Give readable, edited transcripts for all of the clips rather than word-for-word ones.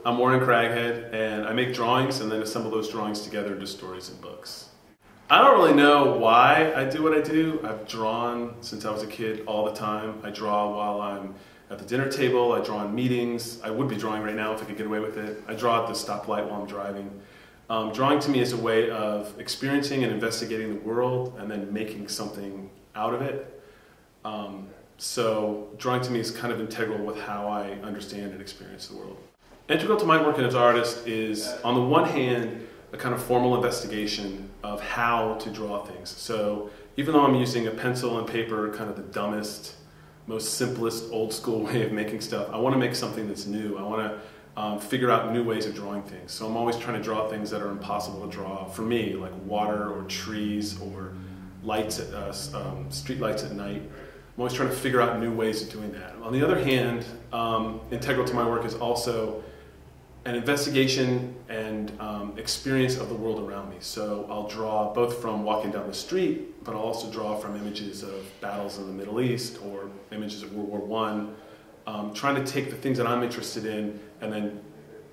I'm Warren Craghead, and I make drawings and then assemble those drawings together into stories and books. I don't really know why I do what I do. I've drawn since I was a kid all the time. I draw while I'm at the dinner table, I draw in meetings. I would be drawing right now if I could get away with it. I draw at the stoplight while I'm driving. Drawing to me is a way of experiencing and investigating the world and then making something out of it. So drawing to me is kind of integral with how I understand and experience the world. Integral to my work as an artist is, on the one hand, a kind of formal investigation of how to draw things. So even though I'm using a pencil and paper, kind of the dumbest, most simplest, old school way of making stuff, I want to make something that's new. I want to figure out new ways of drawing things. So I'm always trying to draw things that are impossible to draw for me, like water or trees or lights, street lights at night. I'm always trying to figure out new ways of doing that. On the other hand, integral to my work is also an investigation and experience of the world around me. So I'll draw both from walking down the street, but I'll also draw from images of battles in the Middle East or images of World War I, trying to take the things that I'm interested in and then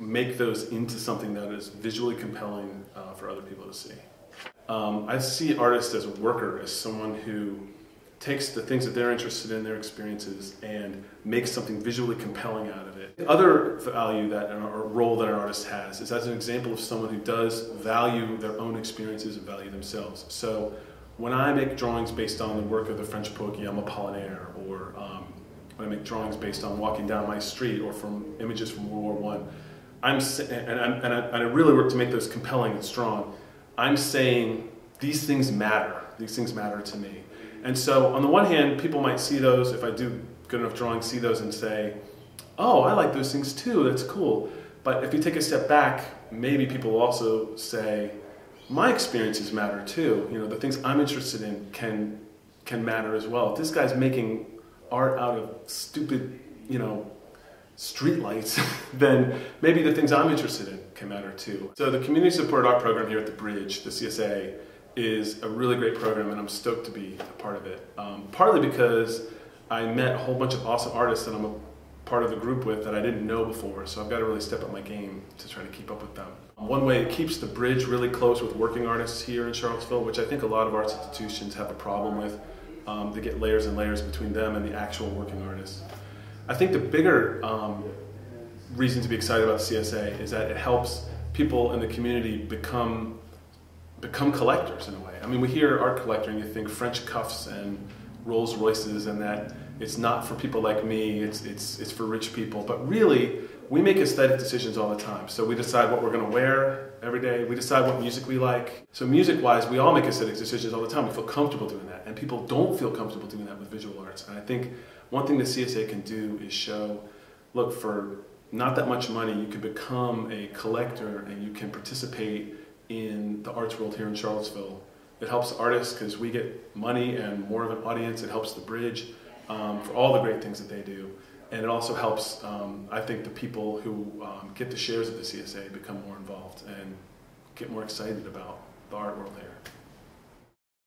make those into something that is visually compelling for other people to see. I see artists as a worker, as someone who takes the things that they're interested in, their experiences, and makes something visually compelling out of it. The other value that, or role that an artist has is as an example of someone who does value their own experiences and value themselves. So when I make drawings based on the work of the French poet Guillaume Apollinaire, or when I make drawings based on walking down my street or from images from World War I, I really work to make those compelling and strong. I'm saying these things matter. These things matter to me. And so on the one hand, people might see those, if I do good enough drawings, see those and say, oh, I like those things too, that's cool. But if you take a step back, maybe people will also say, my experiences matter too. You know, the things I'm interested in can matter as well. If this guy's making art out of stupid, you know, streetlights, then maybe the things I'm interested in can matter too. So the Community Supported Art Program here at the Bridge, the CSA, is a really great program, and I'm stoked to be a part of it. Partly because I met a whole bunch of awesome artists that I'm a part of the group with that I didn't know before, so I've got to really step up my game to try to keep up with them. One way it keeps the Bridge really close with working artists here in Charlottesville, which I think a lot of arts institutions have a problem with. They get layers and layers between them and the actual working artists. I think the bigger reason to be excited about the CSA is that it helps people in the community become collectors in a way. I mean, we hear art collector and you think French cuffs and Rolls Royces, and that it's not for people like me, it's for rich people. But really, we make aesthetic decisions all the time. So we decide what we're going to wear every day. We decide what music we like. So music-wise, we all make aesthetic decisions all the time. We feel comfortable doing that. And people don't feel comfortable doing that with visual arts. And I think one thing the CSA can do is show, look, for not that much money, you can become a collector and you can participate in the arts world here in Charlottesville. It helps artists because we get money and more of an audience. It helps the Bridge for all the great things that they do. And it also helps, I think, the people who get the shares of the CSA become more involved and get more excited about the art world here.